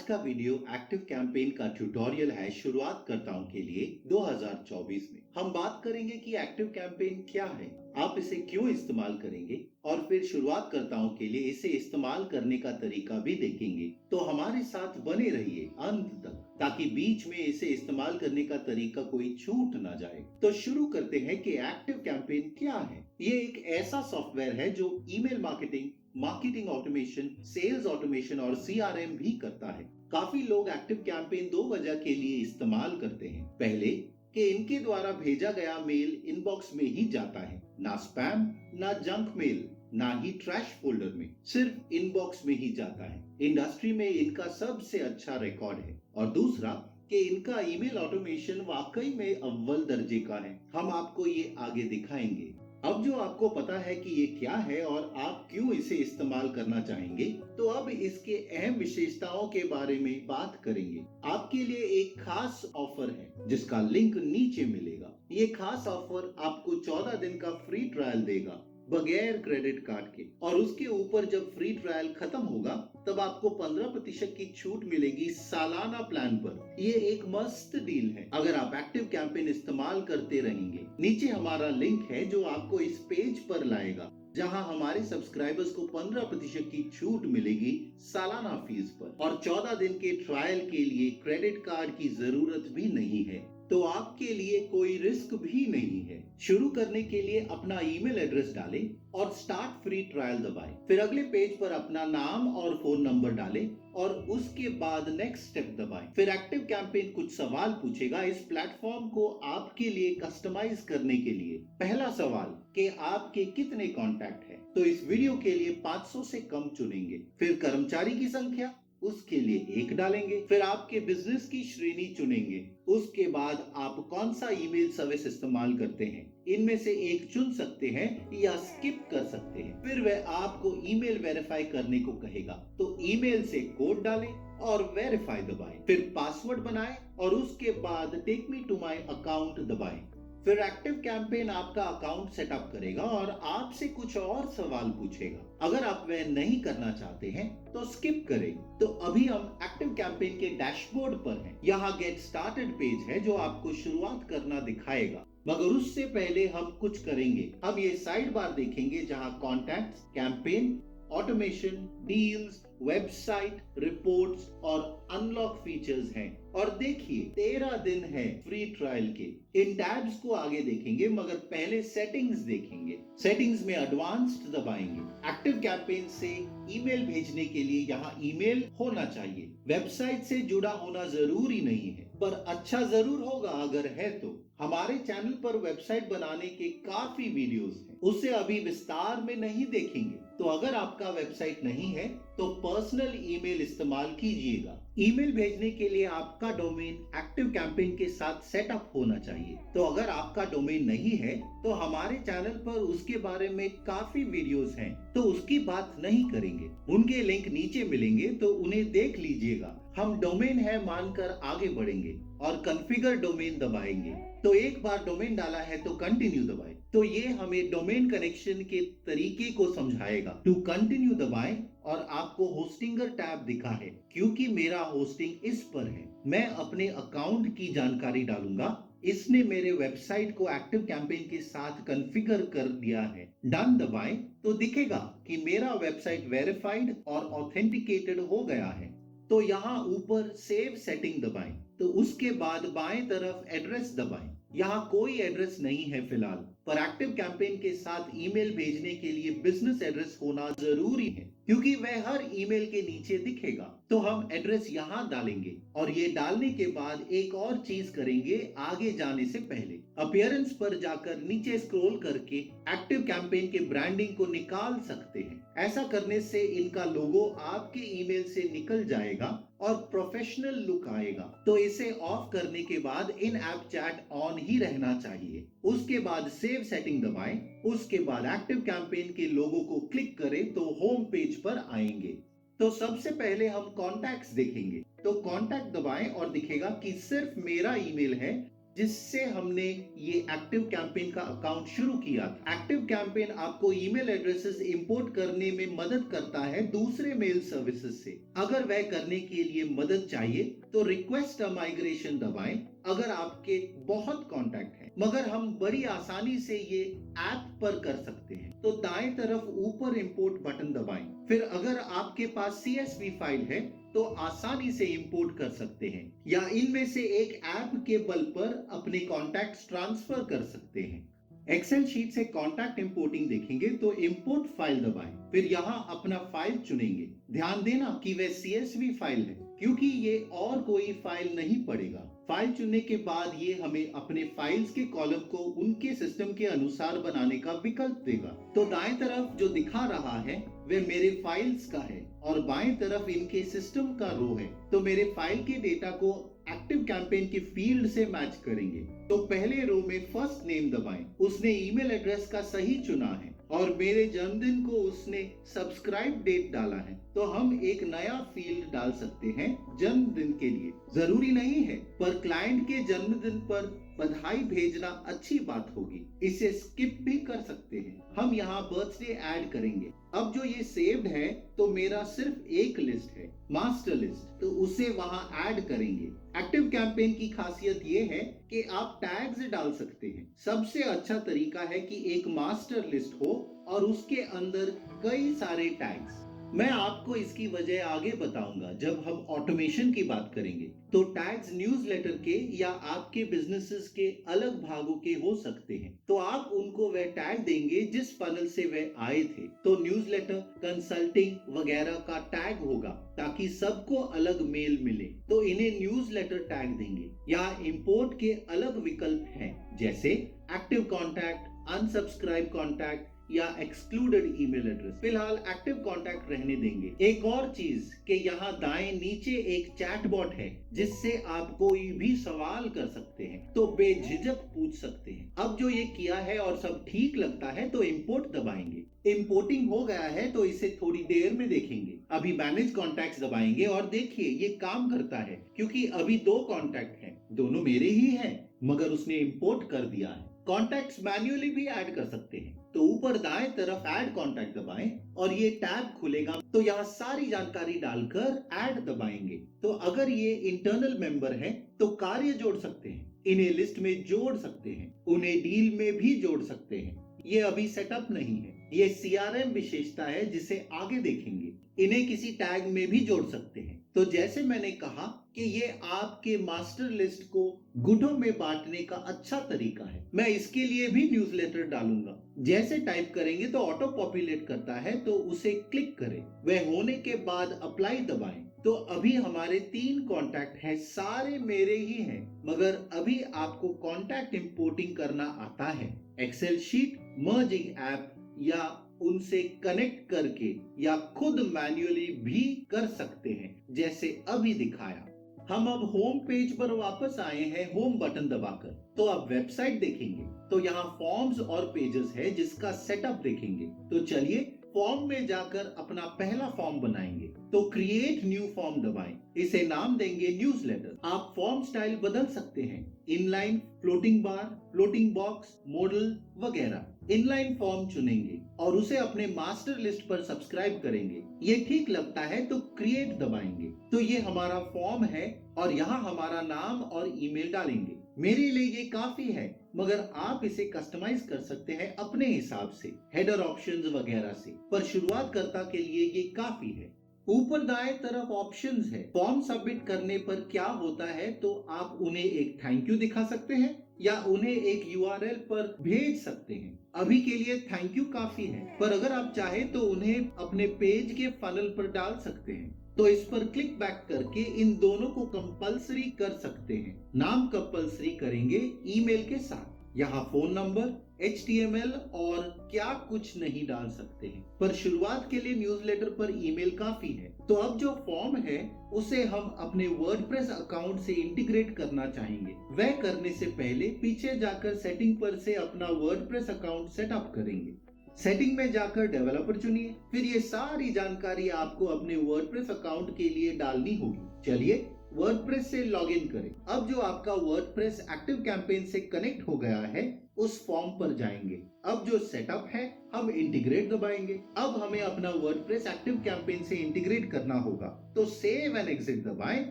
का video active campaign का tutorial है शुरुआत करताओं के लिए 2024 में। हम बात करेंगे कि एक्टिव कैंपेन क्या है, आप इसे क्यों इस्तेमाल करेंगे और फिर शुरुआत करताओं के लिए इसे इस्तेमाल करने का तरीका भी देखेंगे। तो हमारे साथ बने रहिए अंत तक ताकि बीच में इसे इस्तेमाल करने का तरीका कोई छूट ना जाए। तो शुरू करते हैं कि एक्टिव कैंपेन क्या है। ये एक ऐसा सॉफ्टवेयर है जो email marketing, marketing automation, sales automation और सीआरएम भी करता है। काफी लोग एक्टिव कैंपेन दो वजह के लिए इस्तेमाल करते हैं। पहले कि इनके द्वारा भेजा गया मेल इनबॉक्स में ही जाता है, ना स्पैम, ना जंक मेल, ना ही ट्रैश फोल्डर में, सिर्फ इनबॉक्स में ही जाता है। इंडस्ट्री में इनका सबसे अच्छा रिकॉर्ड है। और दूसरा कि इनका ईमेल ऑटोमेशन वाकई में अव्वल दर्जे का है। हम आपको ये आगे दिखाएंगे। अब जो आपको पता है कि ये क्या है और आप क्यों इसे इस्तेमाल करना चाहेंगे, तो अब इसके अहम विशेषताओं के बारे में बात करेंगे। आपके लिए एक खास ऑफर है जिसका लिंक नीचे मिलेगा। ये खास ऑफर आपको 14 दिन का फ्री ट्रायल देगा बगैर क्रेडिट कार्ड के, और उसके ऊपर जब फ्री ट्रायल खत्म होगा तब आपको 15% की छूट मिलेगी सालाना प्लान पर। ये एक मस्त डील है अगर आप एक्टिव कैंपेन इस्तेमाल करते रहेंगे। नीचे हमारा लिंक है जो आपको इस पेज पर लाएगा जहां हमारे सब्सक्राइबर्स को 15% की छूट मिलेगी सालाना फीस पर, और 14 दिन के ट्रायल के लिए क्रेडिट कार्ड की जरूरत भी नहीं है। तो आपके लिए कोई रिस्क भी नहीं है। शुरू करने के लिए अपना ईमेल एड्रेस डालें और स्टार्ट फ्री ट्रायल दबाएं। फिर अगले पेज पर अपना नाम और फोन नंबर डालें और उसके बाद नेक्स्ट स्टेप दबाएं। फिर एक्टिव कैंपेन कुछ सवाल पूछेगा इस प्लेटफॉर्म को आपके लिए कस्टमाइज करने के लिए। पहला सवाल कि आपके कितने कॉन्टैक्ट हैं, तो इस वीडियो के लिए 500 से कम चुनेंगे। फिर कर्मचारी की संख्या, उसके लिए 1 डालेंगे। फिर आपके बिजनेस की श्रेणी चुनेंगे। उसके बाद आप कौन सा ईमेल सर्विस इस्तेमाल करते हैं, इनमें से एक चुन सकते हैं या स्किप कर सकते हैं। फिर वह आपको ईमेल वेरीफाई करने को कहेगा, तो ईमेल से कोड डालें और वेरीफाई दबाएं। फिर पासवर्ड बनाएं और उसके बाद take me to my account दबाएं। फिर एक्टिव कैंपेन आपका अकाउंट सेटअप करेगा और आपसे कुछ और सवाल पूछेगा। अगर आप वह नहीं करना चाहते हैं तो स्किप करें। तो अभी हम एक्टिव कैंपेन के डैशबोर्ड पर हैं। यहाँ गेट स्टार्टेड पेज है जो आपको शुरुआत करना दिखाएगा, मगर उससे पहले हम कुछ करेंगे। हम ये साइड बार देखेंगे जहाँ contacts, campaign, automation, deals, website, reports और अनलॉक फीचर्स हैं। और देखिए 13 दिन है फ्री ट्रायल के। इन टैब्स को आगे देखेंगे, मगर पहले सेटिंग्स देखेंगे। सेटिंग्स में एडवांस्ड दबाएंगे। एक्टिव कैंपेन से ईमेल भेजने के लिए यहाँ ईमेल होना चाहिए। वेबसाइट से जुड़ा होना जरूरी नहीं है, पर अच्छा जरूर होगा अगर है तो। हमारे चैनल पर वेबसाइट बनाने के काफी वीडियोस हैं, उसे अभी विस्तार में नहीं देखेंगे। तो अगर आपका वेबसाइट नहीं है तो पर्सनल ईमेल इस्तेमाल कीजिएगा। ईमेल भेजने के लिए आपका डोमेन एक्टिव कैंपेन के साथ सेटअप होना चाहिए। तो अगर आपका डोमेन नहीं है तो हमारे चैनल पर उसके बारे में काफी वीडियोस हैं, तो उसकी बात नहीं करेंगे। उनके लिंक नीचे मिलेंगे तो उन्हें देख लीजिएगा। हम डोमेन है मानकर आगे बढ़ेंगे और कॉन्फ़िगर डोमेन दबाएंगे। तो एक बार डोमेन डाला है तो कंटिन्यू दबाएं। तो ये हमें डोमेन कनेक्शन के तरीके को समझाएगा। टू कंटिन्यू दबाएं और आपको होस्टिंगर टैब दिखा है, क्योंकि मेरा होस्टिंग इस पर है। मैं अपने अकाउंट की जानकारी डालूंगा। इसने मेरे वेबसाइट को एक्टिव कैंपेन के साथ कॉन्फ़िगर कर दिया है। डन दबाएं तो दिखेगा कि मेरा वेबसाइट वेरीफाइड और ऑथेंटिकेटेड हो गया है। तो यहाँ ऊपर सेव सेटिंग दबाएं, तो उसके बाद बाएं तरफ एड्रेस दबाएं। यहाँ कोई एड्रेस नहीं है फिलहाल, पर एक्टिव कैंपेन के साथ ईमेल भेजने के लिए बिजनेस एड्रेस होना जरूरी है, क्योंकि वह हर ईमेल के नीचे दिखेगा। तो हम एड्रेस यहाँ डालेंगे और ये डालने के बाद एक और चीज करेंगे आगे जाने से पहले। अपीयरेंस पर जाकर नीचे स्क्रॉल करके एक्टिव कैंपेन के ब्रांडिंग को निकाल सकते हैं। ऐसा करने से इनका लोगो आपके ईमेल से निकल जाएगा और प्रोफेशनल लुक आएगा। तो इसे ऑफ करने के बाद इन ऐप चैट ऑन ही रहना चाहिए। उसके बाद सेव सेटिंग दबाएं। उसके बाद एक्टिव कैंपेन के लोगो को क्लिक करें तो होम पेज पर आएंगे। तो सबसे पहले हम कॉन्टैक्ट्स देखेंगे। तो कॉन्टैक्ट दबाएं और दिखेगा कि सिर्फ मेरा ईमेल है जिससे हमने ये एक्टिव कैंपेन का अकाउंट शुरू किया था। एक्टिव कैंपेन आपको ईमेल एड्रेसेस इंपोर्ट करने में मदद करता है दूसरे मेल सर्विसेज से। अगर वह करने के लिए मदद चाहिए तो रिक्वेस्ट अ माइग्रेशन दबाएं अगर आपके बहुत कॉन्टैक्ट हैं, मगर हम बड़ी आसानी से ये ऐप पर कर सकते हैं। तो दाएं तरफ ऊपर इंपोर्ट बटन दबाएं। फिर अगर आपके पास CSV फाइल है तो आसानी से इंपोर्ट कर सकते हैं या इनमें से एक ऐप के बल पर अपने कॉन्टैक्ट्स ट्रांसफर कर सकते हैं। एक्सेल शीट से कॉन्टैक्ट इंपोर्टिंग देखेंगे तो इंपोर्ट फाइल दबाएं, फिर यहां अपना फाइल चुनेंगे। ध्यान देना कि वह CSV फाइल है क्योंकि ये और कोई फाइल नहीं पड़ेगा। फाइल चुनने के बाद ये हमें अपने फाइल्स के कॉलम को उनके सिस्टम के अनुसार बनाने का विकल्प देगा। तो दाएं तरफ जो दिखा रहा है वह मेरे फाइल्स का है और बाएं तरफ इनके सिस्टम का रो है। तो मेरे फाइल के डेटा को एक्टिव कैंपेन की फील्ड से मैच करेंगे। तो पहले रो में फर्स्ट नेम दबाएं। उसने ईमेल एड्रेस का सही चुना है और मेरे जन्मदिन को उसने सब्सक्राइब डेट डाला है। तो हम एक नया फील्ड डाल सकते हैं जन्मदिन के लिए। जरूरी नहीं है, पर क्लाइंट के जन्मदिन पर बधाई भेजना अच्छी बात होगी। इसे स्किप भी कर सकते हैं। हम यहाँ बर्थडे ऐड करेंगे। अब जो ये सेव्ड है तो मेरा सिर्फ एक लिस्ट है, मास्टर लिस्ट, तो उसे वहां ऐड करेंगे। एक्टिव कैंपेन की खासियत ये है कि आप टैग्स डाल सकते हैं। सबसे अच्छा तरीका है कि एक मास्टर लिस्ट हो और उसके अंदर कई सारे टैग्स। मैं आपको इसकी वजह आगे बताऊंगा जब हम ऑटोमेशन की बात करेंगे। तो टैग्स न्यूज़लेटर के या आपके बिजनेसेस के अलग भागों के हो सकते हैं। तो आप उनको वह टैग देंगे जिस फनल से वह आए थे। तो न्यूज़लेटर, कंसल्टिंग वगैरह का टैग होगा ताकि सबको अलग मेल मिले। तो इन्हें न्यूज़लेटर टैग देंगे। यहाँ इंपोर्ट के अलग विकल्प हैं जैसे एक्टिव कॉन्टैक्ट, अनसब्सक्राइब कॉन्टैक्ट या एक्सक्लूडेड ईमेल एड्रेस। फिलहाल एक्टिव कॉन्टैक्ट रहने देंगे। एक और चीज कि यहाँ दाएं नीचे एक चैटबॉट है जिससे आप कोई भी सवाल कर सकते हैं, तो बेझिझक पूछ सकते हैं। अब जो ये किया है और सब ठीक लगता है तो इंपोर्ट दबाएंगे। इंपोर्टिंग हो गया है तो इसे थोड़ी देर में देखेंगे। अभी मैनेज कॉन्टैक्ट्स दबाएंगे और देखिए ये काम करता है क्योंकि अभी 2 कॉन्टैक्ट हैं, दोनों मेरे ही हैं, मगर उसने इंपोर्ट कर दिया है। कॉन्टैक्ट्स मैन्युअली भी ऐड कर सकते हैं। तो ऊपर दाएं तरफ ऐड कॉन्टैक्ट दबाएं और ये टैब खुलेगा। तो यहाँ सारी जानकारी डालकर ऐड दबाएंगे। तो अगर ये इंटरनल मेंबर है तो कार्य जोड़ सकते हैं, इन्हें लिस्ट में जोड़ सकते हैं, उन्हें डील में भी जोड़ सकते हैं। ये अभी सेटअप नहीं है, ये CRM विशेषता है जिसे आगे देखेंगे। इन्हें किसी टैग में भी जोड़ सकते हैं। तो जैसे मैंने कहा कि ये आपके मास्टर लिस्ट को गुटों में बांटने का अच्छा तरीका है। मैं इसके लिए भी न्यूज़लेटर डालूंगा। जैसे टाइप करेंगे तो ऑटो पॉपुलेट करता है, तो उसे क्लिक करें। वह होने के बाद अप्लाई दबाएं। तो अभी हमारे 3 कॉन्टैक्ट हैं, सारे मेरे ही हैं, मगर अभी आपको कॉन्टैक्ट इंपोर्टिंग करना आता है। एक्सेल शीट, मर्जिंग ऐप या उनसे कनेक्ट करके या खुद मैन्युअली भी कर सकते हैं जैसे अभी दिखाया। हम अब होम पेज पर वापस आए हैं होम बटन दबाकर। तो अब वेबसाइट देखेंगे तो यहाँ फॉर्म्स और पेजेस है जिसका सेटअप देखेंगे। तो चलिए फॉर्म में जाकर अपना पहला फॉर्म बनाएंगे। तो क्रिएट न्यू फॉर्म दबाएं। इसे नाम देंगे न्यूज़लेटर। आप फॉर्म स्टाइल बदल सकते हैं, इनलाइन, फ्लोटिंग बार, फ्लोटिंग बॉक्स, मॉडल वगैरह। इनलाइन फॉर्म चुनेंगे और उसे अपने मास्टर लिस्ट पर सब्सक्राइब करेंगे। ये ठीक लगता है तो क्रिएट दबाएंगे। तो ये हमारा फॉर्म है और यहाँ हमारा नाम और ईमेल डालेंगे। मेरे लिए ये काफी है, मगर आप इसे कस्टमाइज कर सकते हैं अपने हिसाब से, हेडर ऑप्शंस वगैरह से, पर शुरुआतकर्ता के लिए ये काफी है। ऊपर दाएं तरफ ऑप्शंस है। फॉर्म सबमिट करने पर क्या होता है तो आप उन्हें एक थैंक यू दिखा सकते हैं या उन्हें एक URL पर भेज सकते हैं। अभी के लिए थैंक यू काफी है, पर अगर आप चाहें तो उन्हें अपने पेज के फनल पर डाल सकते हैं। तो इस पर क्लिक बैक करके इन दोनों को कंपलसरी कर सकते हैं। नाम कंपलसरी करेंगे ईमेल के साथ। यहाँ फोन नंबर, HTML और क्या कुछ नहीं डाल सकते हैं, पर शुरुआत के लिए न्यूज़लेटर पर ईमेल काफी है। तो अब जो फॉर्म है उसे हम अपने वर्डप्रेस अकाउंट से इंटीग्रेट करना चाहेंगे। वह करने से पहले पीछे जाकर सेटिंग पर से अपना वर्डप्रेस अकाउंट सेटअप करेंगे। सेटिंग में जाकर डेवलपर चुनिए। फिर ये सारी जानकारी आपको अपने वर्डप्रेस अकाउंट के लिए डालनी होगी। चलिए वर्डप्रेस से लॉगिन करें। अब जो आपका वर्डप्रेस एक्टिव कैंपेन से कनेक्ट हो गया है उस फॉर्म पर जाएंगे। अब जो सेटअप है हम इंटीग्रेट दबाएंगे। अब हमें अपना वर्डप्रेस एक्टिव कैंपेन से इंटीग्रेट करना होगा, तो सेव एंड एग्जिट दबाएं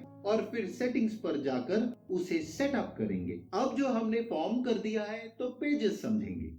और फिर सेटिंग्स पर जाकर उसे सेटअप करेंगे। अब जो हमने फॉर्म कर दिया है तो पेजेस समझेंगे।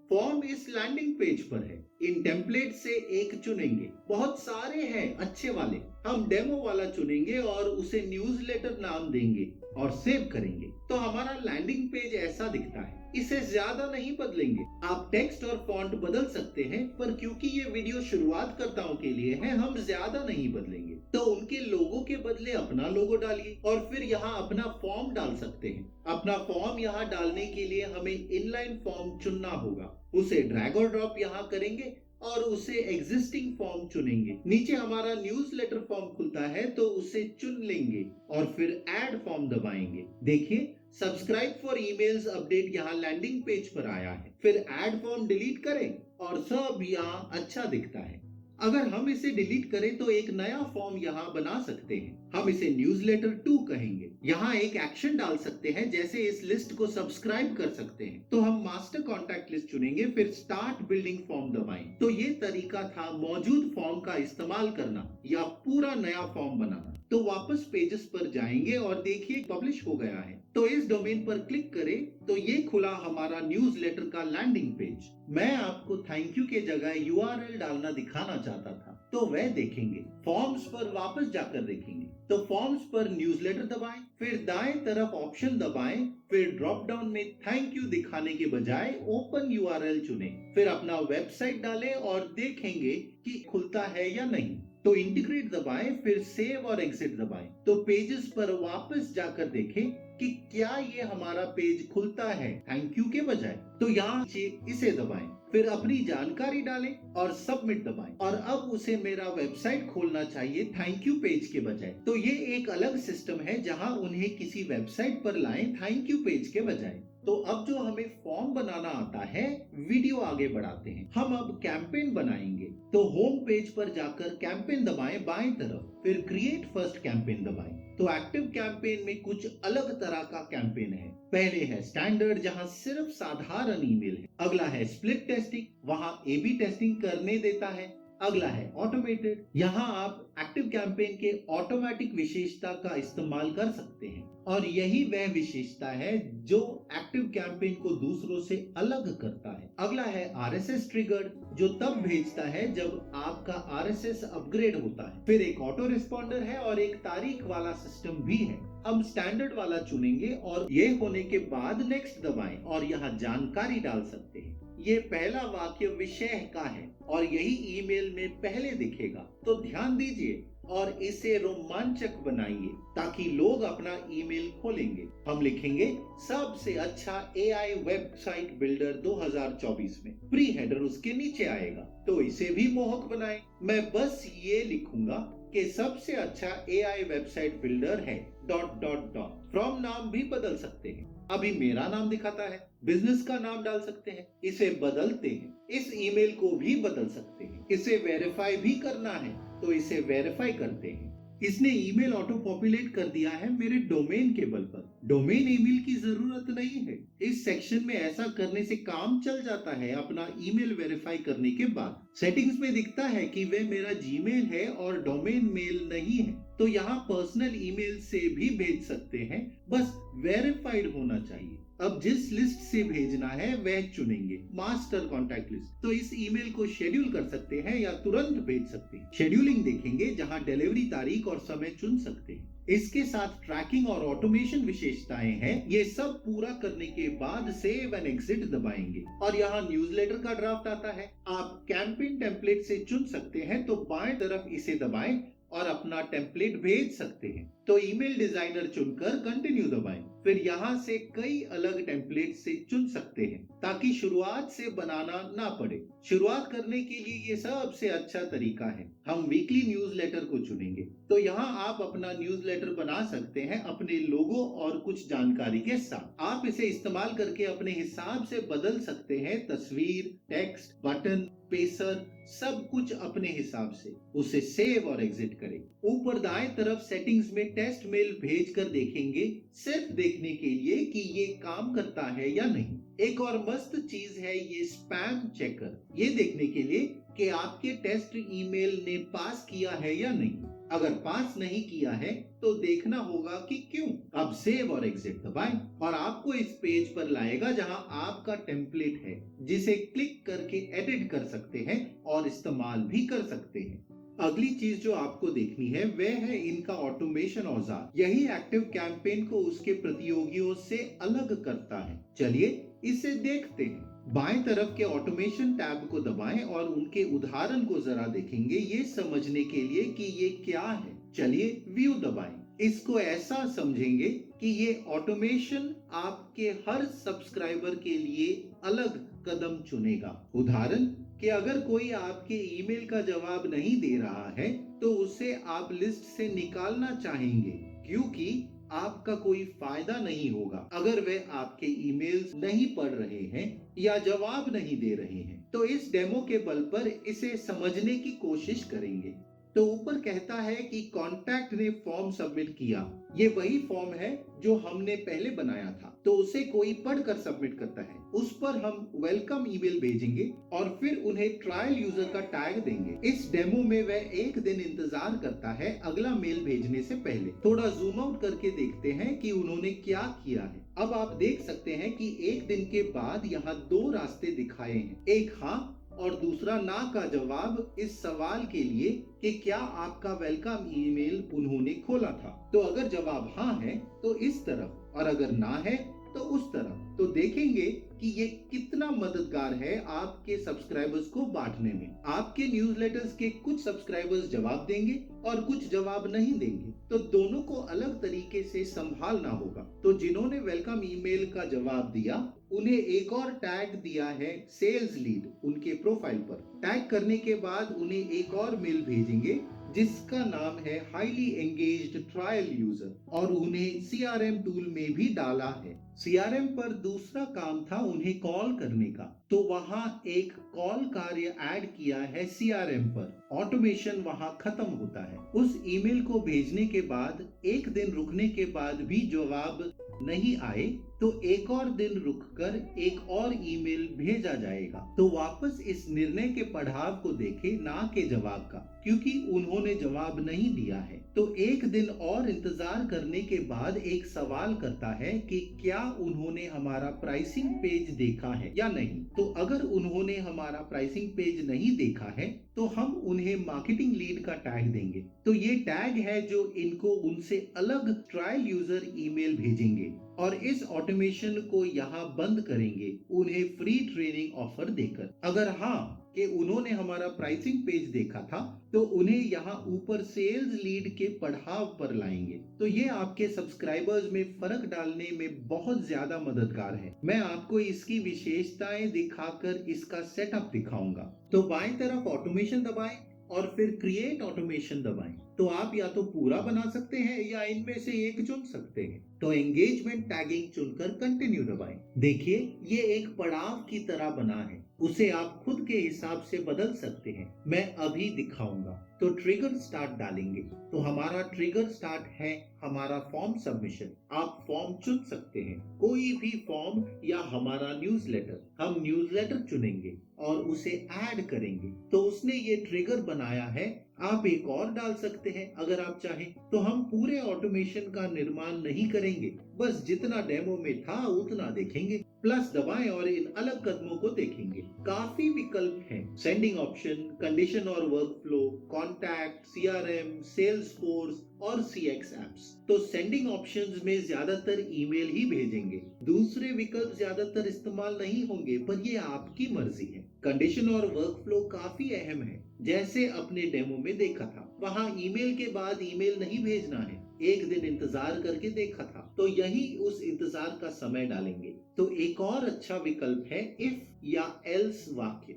फॉर्म इस लैंडिंग पेज पर है। इन टेम्पलेट से एक चुनेंगे, बहुत सारे हैं अच्छे वाले। हम डेमो वाला चुनेंगे और उसे न्यूज़लेटर नाम देंगे और सेव करेंगे। तो हमारा लैंडिंग पेज ऐसा दिखता है। इसे ज्यादा नहीं बदलेंगे। आप टेक्स्ट और फॉन्ट बदल सकते हैं, पर क्योंकि ये वीडियो शुरुआतकर्ताओं के लिए है हम ज्यादा नहीं बदलेंगे। तो उनके लोगो के बदले अपना लोगो डालिए और फिर यहाँ अपना फॉर्म डाल सकते हैं। अपना फॉर्म यहाँ डालने के लिए हमें इनलाइन फॉर्म चुनना होगा। उसे ड्रैग और ड्रॉप यहाँ करेंगे और उसे एग्जिस्टिंग फॉर्म चुनेंगे। नीचे हमारा न्यूज़लेटर फॉर्म खुलता है तो उसे चुन लेंगे और फिर ऐड फॉर्म दबाएंगे। देखिए सब्सक्राइब फॉर ईमेल्स अपडेट यहाँ लैंडिंग पेज पर आया है। फिर ऐड फॉर्म डिलीट करें और सब यहाँ अच्छा दिखता है। अगर हम इसे डिलीट करें तो एक नया फॉर्म यहाँ बना सकते हैं। हम इसे न्यूज़लेटर 2 कहेंगे। यहाँ एक एक्शन डाल सकते हैं, जैसे इस लिस्ट को सब्सक्राइब कर सकते हैं। तो हम मास्टर कॉन्टैक्ट लिस्ट चुनेंगे, फिर स्टार्ट बिल्डिंग फॉर्म दबाएं। तो ये तरीका था मौजूद फॉर्म का इस्तेमाल करना या पूरा नया फॉर्म बनाना। तो वापस पेजेस पर जाएंगे और देखिए पब्लिश हो गया है। तो इस डोमेन पर क्लिक करें तो ये खुला हमारा न्यूज़लेटर का लैंडिंग पेज। मैं आपको थैंक यू के जगह यूआरएल डालना दिखाना चाहता था, तो वह देखेंगे। फॉर्म्स पर वापस जाकर देखेंगे। तो फॉर्म्स पर न्यूज़लेटर दबाएं, फिर दाएं तरफ ऑप्शन दबाएं, फिर ड्रॉप डाउन में थैंक यू दिखाने के बजाय ओपन यूआरएल चुनें। फिर अपना वेबसाइट डालें और देखेंगे कि खुलता है या नहीं। तो इंटीग्रेट दबाएं, फिर सेव और एग्जिट दबाएं। तो पेजेस पर वापस जाकर देखें कि क्या ये हमारा पेज खुलता है थैंक यू के बजाय। तो यहाँ इसे दबाएं, फिर अपनी जानकारी डालें और सबमिट दबाएं। और अब उसे मेरा वेबसाइट खोलना चाहिए थैंक यू पेज के बजाय। तो ये एक अलग सिस्टम है जहां उन्हें किसी वेबसाइट पर लाएं थैंक यू पेज के बजाय। तो अब जो हमें फॉर्म बनाना आता है, वीडियो आगे बढ़ाते हैं। हम अब कैंपेन बनाएंगे। तो होम पेज पर जाकर कैंपेन दबाएं बाएं तरफ, फिर क्रिएट फर्स्ट कैंपेन दबाएं। तो एक्टिव कैंपेन में कुछ अलग तरह का कैंपेन है। पहले है स्टैंडर्ड, जहां सिर्फ साधारण ईमेल है। अगला है स्प्लिट टेस्टिंग, वहां एबी टेस्टिंग करने देता है। अगला है ऑटोमेटेड, यहाँ आप एक्टिव कैंपेन के ऑटोमेटिक विशेषता का इस्तेमाल कर सकते हैं और यही वह विशेषता है जो एक्टिव कैंपेन को दूसरों से अलग करता है। अगला है आरएसएस ट्रिगर्ड, जो तब भेजता है जब आपका आरएसएस अपग्रेड होता है। फिर एक ऑटो रिस्पॉन्डर है और एक तारीख वाला सिस्टम भी है। हम स्टैंडर्ड वाला चुनेंगे और ये होने के बाद नेक्स्ट दबाएं और यहाँ जानकारी डाल सकते हैं। ये पहला वाक्य विषय का है और यही ईमेल में पहले दिखेगा। तो ध्यान दीजिए और इसे रोमांचक बनाइए ताकि लोग अपना ईमेल खोलेंगे। हम लिखेंगे सबसे अच्छा एआई वेबसाइट बिल्डर 2024 में। प्री हेडर उसके नीचे आएगा, तो इसे भी मोहक बनाएं। मैं बस ये लिखूंगा कि सबसे अच्छा एआई वेबसाइट बिल्डर है ... फ्रॉम नाम भी बदल सकते हैं। अभी मेरा नाम दिखाता है, बिजनेस का नाम डाल सकते हैं, इसे बदलते हैं। इस ईमेल को भी बदल सकते हैं। इसे वेरीफाई भी करना है तो इसे वेरीफाई करते हैं। इसने ईमेल ऑटो पॉपुलेट कर दिया है मेरे डोमेन के बल पर। डोमेन ईमेल की जरूरत नहीं है। इस सेक्शन में ऐसा करने से काम चल जाता है अपना ईमेल वेरीफाई करने के बाद। सेटिंग्स में दिखता है कि वह मेरा जीमेल है और डोमेन मेल नहीं है। तो यहाँ पर्सनल ईमेल से भी भेज सकते हैं, बस वेरीफाइड होना चाहिए। अब जिस लिस्ट से भेजना है वह चुनेंगे, मास्टर कॉन्टैक्ट लिस्ट। तो इस ईमेल को शेड्यूल कर सकते हैं या तुरंत भेज सकते हैं। शेड्यूलिंग देखेंगे जहां डिलीवरी तारीख और समय चुन सकते हैं। इसके साथ ट्रैकिंग और ऑटोमेशन विशेषताएं हैं। ये सब पूरा करने के बाद सेव एंड एग्जिट दबाएंगे और यहाँ न्यूज़लेटर का ड्राफ्ट आता है। आप कैंपेन टेम्पलेट से चुन सकते हैं, तो बाएं तरफ इसे दबाएं और अपना टेम्पलेट भेज सकते हैं। तो ईमेल डिजाइनर चुनकर कंटिन्यू दबाएं। फिर यहाँ से कई अलग टेम्पलेट से चुन सकते हैं ताकि शुरुआत से बनाना ना पड़े। शुरुआत करने के लिए ये सबसे अच्छा तरीका है। हम वीकली न्यूज़लेटर को चुनेंगे। तो यहाँ आप अपना न्यूज़लेटर बना सकते हैं अपने लोगो और कुछ जानकारी के साथ। आप इसे इस्तेमाल करके अपने हिसाब से बदल सकते हैं तस्वीर, टेक्स्ट, बटन, स्पेसर, सब कुछ अपने हिसाब से। उसे सेव और एग्जिट करें। ऊपर दाएं तरफ सेटिंग्स में टेस्ट मेल भेज कर देखेंगे, सिर्फ देखने के लिए कि ये काम करता है या नहीं। एक और मस्त चीज है ये स्पैम चेकर, ये देखने के लिए कि आपके टेस्ट ईमेल ने पास किया है या नहीं। अगर पास नहीं किया है तो देखना होगा कि क्यों। अब सेव और एग्जिट दबाएं और आपको इस पेज पर लाएगा जहां आपका टेम्पलेट है, जिसे क्लिक करके एडिट कर सकते हैं और इस्तेमाल भी कर सकते हैं। अगली चीज जो आपको देखनी है वह है इनका ऑटोमेशन औजार। यही एक्टिव कैंपेन को उसके प्रतियोगियों से अलग करता है। चलिए इसे देखते हैं। बाएं तरफ के ऑटोमेशन टैब को दबाएं और उनके उदाहरण को जरा देखेंगे, ये समझने के लिए कि ये क्या है। चलिए व्यू दबाएं। इसको ऐसा समझेंगे कि ये ऑटोमेशन आपके हर सब्सक्राइबर के लिए अलग कदम चुनेगा। उदाहरण कि अगर कोई आपके ईमेल का जवाब नहीं दे रहा है तो उसे आप लिस्ट से निकालना चाहेंगे, क्योंकि आपका कोई फायदा नहीं होगा अगर वे आपके ईमेल्स नहीं पढ़ रहे हैं या जवाब नहीं दे रहे हैं। तो इस डेमो के बल पर इसे समझने की कोशिश करेंगे। तो ऊपर कहता है कि कॉन्टैक्ट ने फॉर्म सबमिट किया। ये वही फॉर्म है जो हमने पहले बनाया था, तो उसे कोई पढ़कर सबमिट करता है। उस पर हम वेलकम ईमेल भेजेंगे और फिर उन्हें ट्रायल यूजर का टैग देंगे। इस डेमो में वह एक दिन इंतजार करता है अगला मेल भेजने से पहले। थोड़ा जूम आउट करके देखते हैं कि उन्होंने क्या किया है। अब आप देख सकते हैं कि एक दिन के बाद यहाँ दो रास्ते दिखाए हैं, एक हाँ और दूसरा ना का जवाब इस सवाल के लिए कि क्या आपका वेलकम ईमेल उन्होंने खोला था। तो अगर जवाब हाँ है तो इस तरफ और अगर ना है तो उस तरफ। तो देखेंगे कि ये कितना मददगार है आपके सब्सक्राइबर्स को बांटने में। आपके न्यूज़लेटर्स के कुछ सब्सक्राइबर्स जवाब देंगे और कुछ जवाब नहीं देंगे, तो दोनों को अलग तरीके से संभालना होगा। तो जिन्होंने वेलकम ईमेल का जवाब दिया उन्हें एक और टैग दिया है सेल्स लीड उनके प्रोफाइल पर। टैग करने के बाद उन्हें एक और मेल भेजेंगे जिसका नाम है हाईली एंगेज्ड ट्रायल यूजर, और उन्हें सीआरएम टूल में भी डाला है। सीआरएम पर दूसरा काम था उन्हें कॉल करने का, तो वहां एक कॉल कार्य ऐड किया है सीआरएम पर। ऑटोमेशन वहां खत्म होता है। उस ईमेल को भेजने के बाद एक दिन रुकने के बाद भी जवाब नहीं आए तो एक और दिन रुककर एक और ईमेल भेजा जाएगा। तो वापस इस निर्णय के पड़ाव को देखें, ना के जवाब का, क्योंकि उन्होंने जवाब नहीं दिया है। तो एक दिन और इंतजार करने के बाद एक सवाल करता है कि क्या उन्होंने हमारा प्राइसिंग पेज देखा है या नहीं। तो अगर उन्होंने हमारा प्राइसिंग पेज नहीं देखा है तो हम उन्हें मार्केटिंग लीड का टैग देंगे। तो ये टैग है जो इनको उनसे अलग ट्रायल यूजर ईमेल भेजेंगे और इस ऑटोमेशन को यहाँ बंद करेंगे उन्हें फ्री ट्रेनिंग ऑफर देकर। अगर हाँ कि उन्होंने हमारा प्राइसिंग पेज देखा था तो उन्हें यहाँ ऊपर सेल्स लीड के पड़ाव पर लाएंगे। तो ये आपके सब्सक्राइबर्स में फर्क डालने में बहुत ज्यादा मददगार है। मैं आपको इसकी विशेषताएं दिखाकर इसका सेटअप दिखाऊंगा। तो बाएं तरफ ऑटोमेशन दबाएं और फिर क्रिएट ऑटोमेशन दबाएं। तो आप या तो पूरा बना सकते हैं या इनमें से एक चुन सकते हैं। तो एंगेजमेंट टैगिंग चुनकर कंटिन्यू दबाएं। देखिए ये एक पड़ाव की तरह बना है, उसे आप खुद के हिसाब से बदल सकते हैं। मैं अभी दिखाऊंगा। तो ट्रिगर स्टार्ट डालेंगे। तो हमारा ट्रिगर स्टार्ट है हमारा फॉर्म सबमिशन। आप फॉर्म चुन सकते हैं, कोई भी फॉर्म या हमारा न्यूज़लेटर। हम न्यूज़लेटर चुनेंगे और उसे ऐड करेंगे। तो उसने ये ट्रिगर बनाया है। आप एक और डाल सकते हैं अगर आप चाहें। तो हम पूरे ऑटोमेशन का निर्माण नहीं करेंगे, बस जितना डेमो में था उतना देखेंगे। प्लस दबाएं और इन अलग कदमों को देखेंगे। काफी विकल्प हैं, सेंडिंग ऑप्शन, कंडीशन और वर्कफ्लो, कॉन्टैक्ट, सीआरएम, सेल्सफोर्स और सीएक्स एप्स। तो सेंडिंग ऑप्शंस में ज्यादातर ईमेल ही भेजेंगे, दूसरे विकल्प ज्यादातर इस्तेमाल नहीं होंगे, पर ये आपकी मर्जी है। कंडीशन और वर्कफ्लो काफी अहम है, जैसे अपने डेमो में देखा था। वहां ईमेल के बाद ईमेल नहीं भेजना है, एक दिन इंतजार करके देखा था, तो यही उस इंतजार का समय डालेंगे। तो एक और अच्छा विकल्प है इफ या एल्स वाक्य।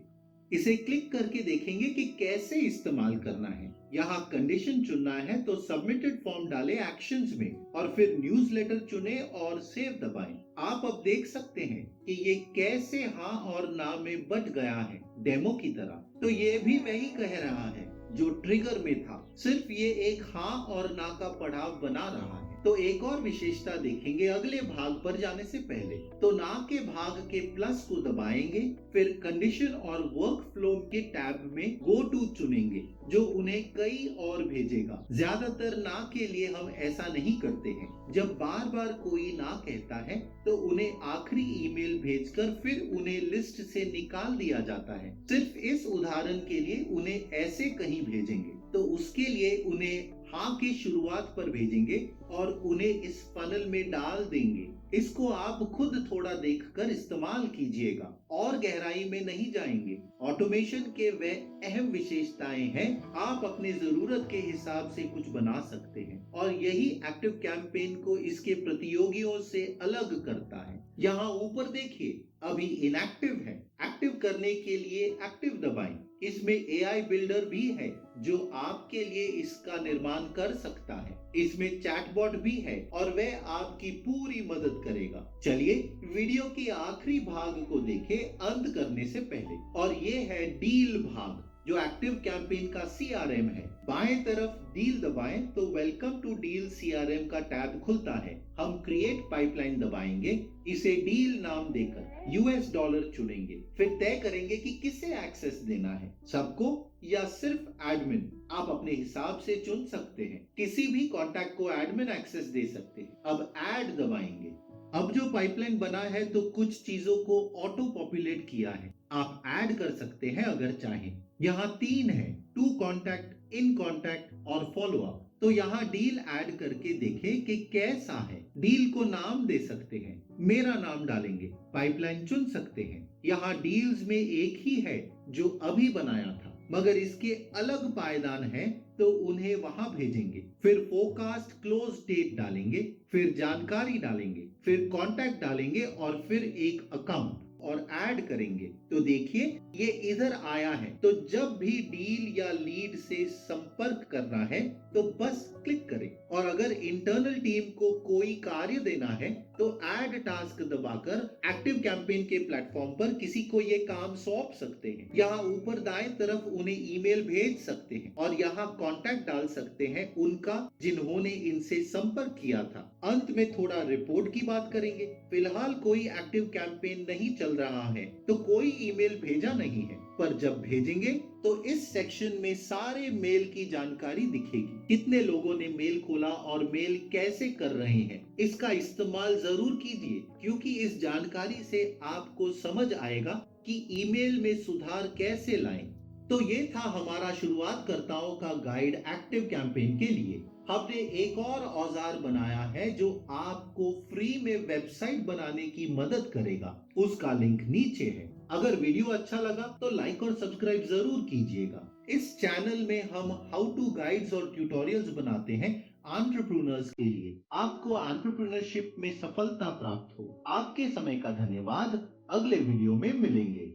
इसे क्लिक करके देखेंगे कि कैसे इस्तेमाल करना है। यहाँ कंडीशन चुनना है तो सबमिटेड फॉर्म डालें एक्शंस में और फिर न्यूज़लेटर चुने और सेव दबाएं। आप अब देख सकते हैं कि ये कैसे हाँ और ना में बट गया है, डेमो की तरह। तो ये भी वही कह रहा है जो ट्रिगर में था, सिर्फ ये एक हाँ और ना का पड़ाव बना रहा है। तो एक और विशेषता देखेंगे अगले भाग पर जाने से पहले। तो ना के भाग के प्लस को दबाएंगे, फिर कंडीशन और वर्क फ्लो के टैब में गो टू चुनेंगे जो उन्हें कई और भेजेगा। ज्यादातर ना के लिए हम ऐसा नहीं करते हैं। जब बार बार कोई ना कहता है तो उन्हें आखिरी ईमेल भेजकर फिर उन्हें लिस्ट से निकाल दिया जाता है। सिर्फ इस उदाहरण के लिए उन्हें ऐसे कहीं भेजेंगे तो उसके लिए उन्हें हाँ की शुरुआत पर भेजेंगे और उन्हें इस फनल में डाल देंगे। इसको आप खुद थोड़ा देखकर इस्तेमाल कीजिएगा और गहराई में नहीं जाएंगे। ऑटोमेशन के वे अहम विशेषताएं हैं, आप अपनी जरूरत के हिसाब से कुछ बना सकते हैं और यही एक्टिव कैंपेन को इसके प्रतियोगियों से अलग करता है। यहाँ ऊपर देखिए, अभी इनएक्टिव है। एक्टिव करने के लिए एक्टिव दबाएं। इसमें एआई बिल्डर भी है जो आपके लिए इसका निर्माण कर सकता है। इसमें चैटबॉट भी है और वह आपकी पूरी मदद करेगा। चलिए वीडियो के आखिरी भाग को देखें अंत करने से पहले, और ये है डील भाग जो एक्टिव कैंपेन का सीआरएम है। बाएं तरफ डील दबाएं तो वेलकम टू डील सीआरएम का टैब खुलता है। हम क्रिएट पाइपलाइन दबाएंगे, इसे डील नाम देकर यूएस डॉलर चुनेंगे, फिर तय करेंगे कि किसे एक्सेस देना है, सबको या सिर्फ एडमिन। आप अपने हिसाब से चुन सकते हैं, किसी भी कॉन्टैक्ट को एडमिन एक्सेस दे सकते हैं। अब ऐड दबाएंगे। अब जो पाइपलाइन बना है तो कुछ चीजों को ऑटो पॉपुलेट किया है, आप ऐड कर सकते हैं अगर चाहें। यहाँ 3 है, टू कॉन्टैक्ट, इन कॉन्टैक्ट और फॉलो अप। तो यहाँ डील ऐड करके देखें कि कैसा है। डील को नाम दे सकते हैं, मेरा नाम डालेंगे, पाइपलाइन चुन सकते हैं। यहाँ डील्स में एक ही है जो अभी बनाया था, मगर इसके अलग पायदान है तो उन्हें वहां भेजेंगे। फिर फोरकास्ट क्लोज डेट डालेंगे, फिर जानकारी डालेंगे, फिर कॉन्टैक्ट डालेंगे और फिर एक अकाउंट और ऐड करेंगे। तो देखिए ये इधर आया है। तो जब भी डील या लीड से संपर्क करना है तो बस क्लिक करें, और अगर इंटरनल टीम को कोई कार्य देना है तो ऐड टास्क दबाकर एक्टिव कैंपेन के प्लेटफॉर्म पर किसी को ये काम सौंप सकते हैं। यहाँ ऊपर दाएं तरफ उन्हें ईमेल भेज सकते हैं और यहाँ कॉन्टैक्ट डाल सकते हैं उनका जिन्होंने इनसे संपर्क किया था। अंत में थोड़ा रिपोर्ट की बात करेंगे। फिलहाल कोई एक्टिव कैंपेन नहीं चल रहा है तो कोई ईमेल भेजा नहीं है, पर जब भेजेंगे तो इस सेक्शन में सारे मेल की जानकारी दिखेगी। कितने लोगों ने मेल खोला और मेल कैसे कर रहे हैं, इसका इस्तेमाल जरूर कीजिए, क्योंकि इस जानकारी से आपको समझ आएगा कि ईमेल में सुधार कैसे लाएं। तो ये था हमारा शुरुआतकर्ताओं का गाइड एक्टिव कैंपेन के लिए। हमने एक और औजार बनाया है जो आपको फ्री में वेबसाइट बनाने की मदद करेगा, उसका लिंक नीचे है। अगर वीडियो अच्छा लगा तो लाइक और सब्सक्राइब जरूर कीजिएगा। इस चैनल में हम हाउ टू गाइड्स और ट्यूटोरियल्स बनाते हैं एंटरप्रेन्योर्स के लिए। आपको एंटरप्रेन्योरशिप में सफलता प्राप्त हो। आपके समय का धन्यवाद। अगले वीडियो में मिलेंगे।